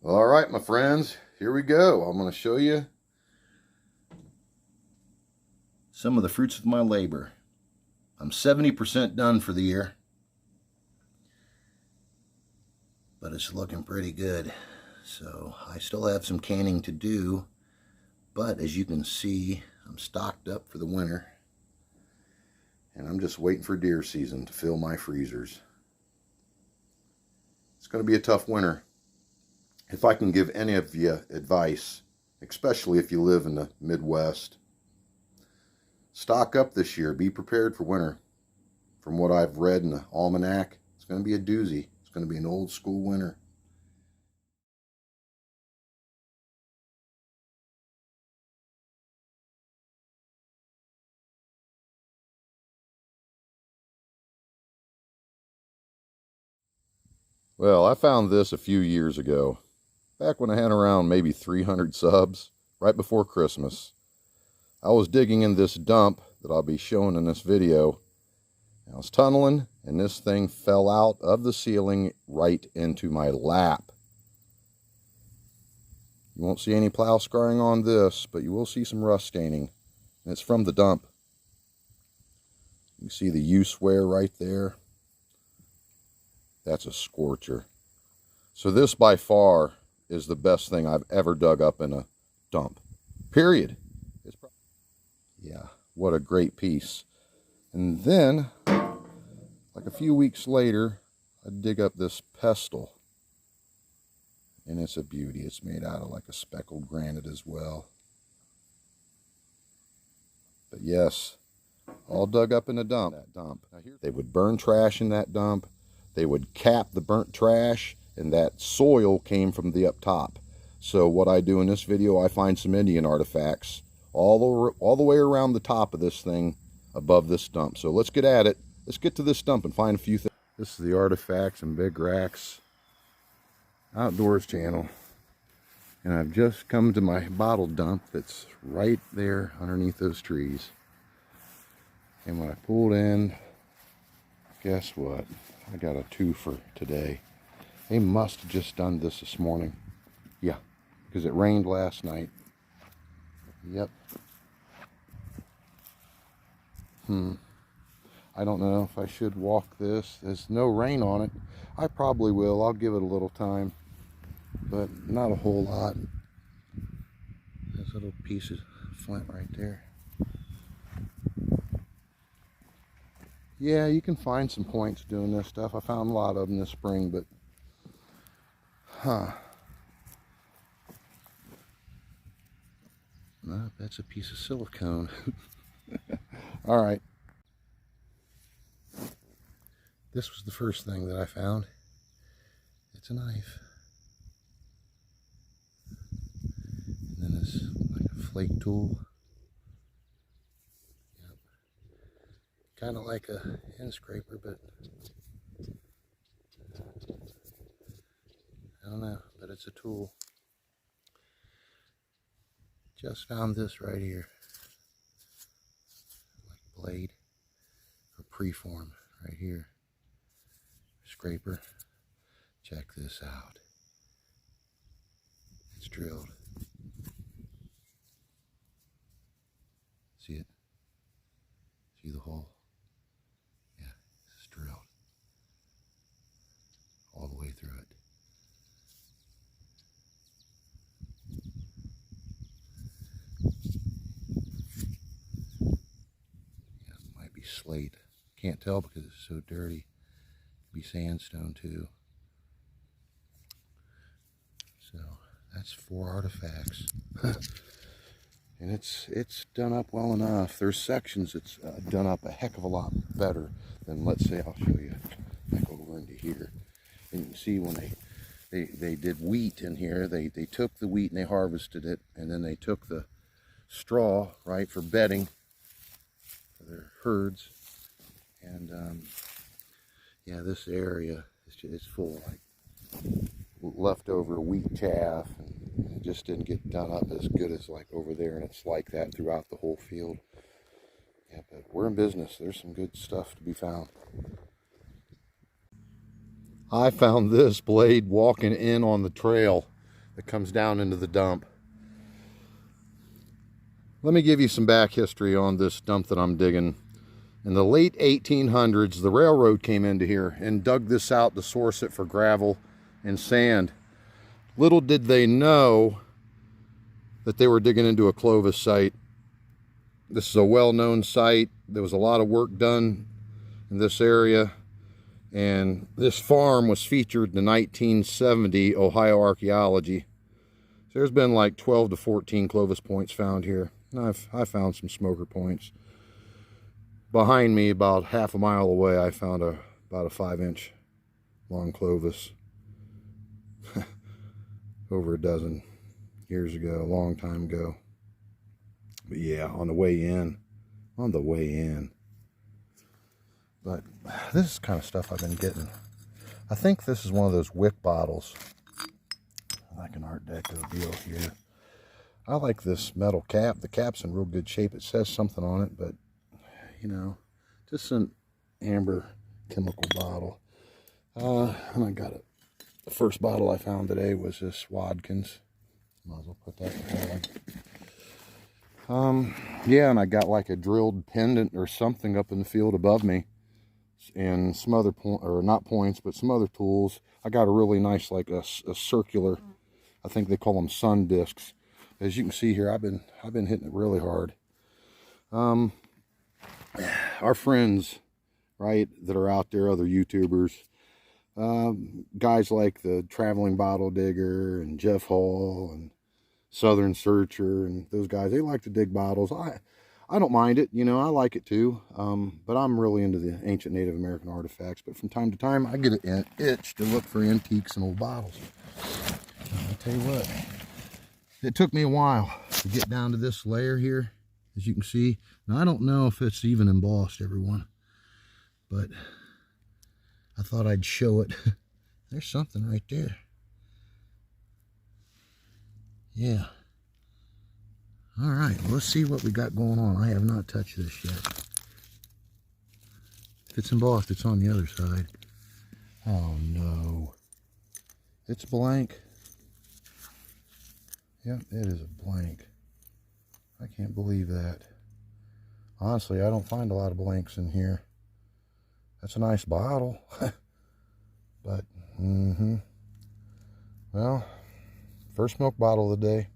All right, my friends, here we go. I'm going to show you some of the fruits of my labor. I'm 70% done for the year, but it's looking pretty good. So I still have some canning to do, but as you can see, I'm stocked up for the winter, and I'm just waiting for deer season to fill my freezers. It's going to be a tough winter. If I can give any of you advice, especially if you live in the Midwest, stock up this year. Be prepared for winter. From what I've read in the almanac, it's going to be a doozy. It's going to be an old school winter. Well, I found this a few years ago, back when I had around maybe 300 subs, right before Christmas. I was digging in this dump that I'll be showing in this video. I was tunneling, and this thing fell out of the ceiling right into my lap. You won't see any plow scarring on this, but you will see some rust staining, and it's from the dump. You see the use wear right there. That's a scorcher. So this by far is the best thing I've ever dug up in a dump. Period. Yeah, what a great piece. And then, like a few weeks later, I dig up this pestle. And it's a beauty. It's made out of like a speckled granite as well. But yes, all dug up in a dump. They would burn trash in that dump. They would cap the burnt trash, and that soil came from the up top. So what I do in this video, I find some Indian artifacts all the way around the top of this thing above this dump. So let's get at it. Let's get to this dump and find a few things. This is the Artifacts and Big Racks Outdoors channel. And I've just come to my bottle dump that's right there underneath those trees. And when I pulled in, guess what? I got a twofer today. They must have just done this morning. Yeah, because it rained last night. Yep. I don't know if I should walk this. There's no rain on it. I probably will. I'll give it a little time, but not a whole lot. There's a little piece of flint right there. Yeah, you can find some points doing this stuff. I found a lot of them this spring, but no, that's a piece of silicone. All right. This was the first thing that I found. It's a knife. And then this like a flake tool. Yep. Kind of like a hand scraper, but I don't know, but it's a tool. Just found this right here. Like blade or preform right here. Scraper. Check this out. It's drilled. See it? See the hole? Yeah, it's drilled. All the way through it. Yeah, it might be slate. Can't tell because it's so dirty. Could be sandstone too. So that's 4 artifacts. And it's done up well enough. There's sections that's done up a heck of a lot better than, let's say, I'll show you back over into here. And you can see when they did wheat in here, they took the wheat and they harvested it, and then they took the straw, right, for bedding for their herds. And yeah, this area is full of like leftover wheat chaff, and it just didn't get done up as good as like over there, and it's like that throughout the whole field. Yeah, but we're in business. There's some good stuff to be found. I found this blade walking in on the trail. that comes down into the dump. Let me give you some back history on this dump that I'm digging. In the late 1800s, the railroad came into here and dug this out to source it for gravel and sand. Little did they know that they were digging into a Clovis site. This is a well-known site. There was a lot of work done in this area, and this farm was featured in the 1970 Ohio Archaeology. So there's been like 12 to 14 Clovis points found here. And I found some smoker points. Behind me, about half a mile away, I found about a 5-inch long Clovis. Over a dozen years ago, a long time ago. But yeah, on the way in. But this is kind of stuff I've been getting. I think this is one of those wick bottles. Like an Art Deco deal here. I like this metal cap. The cap's in real good shape. It says something on it, but you know, just an amber chemical bottle. And I got it. The first bottle I found today was this Watkins. Might as well put that in. Yeah, and I got like a drilled pendant or something up in the field above me, and some other not points, but some other tools. I got a really nice, like a circular. I think they call them sun discs. As you can see here, I've been hitting it really hard. Our friends, right, that are out there, other YouTubers, guys like the Traveling Bottle Digger and Jeff Hall and Southern Searcher and those guys, they like to dig bottles. I don't mind it, you know, I like it too. But I'm really into the ancient Native American artifacts. But from time to time, I get an itch to look for antiques and old bottles. I'll tell you what, it took me a while to get down to this layer here, as you can see. Now, I don't know if it's even embossed, everyone, but I thought I'd show it. There's something right there. Yeah. All right, well, let's see what we got going on. I have not touched this yet. If it's embossed, it's on the other side. Oh, no. It's blank. Yep, it is a blank. I can't believe that. Honestly, I don't find a lot of blanks in here. That's a nice bottle. But, well, first milk bottle of the day.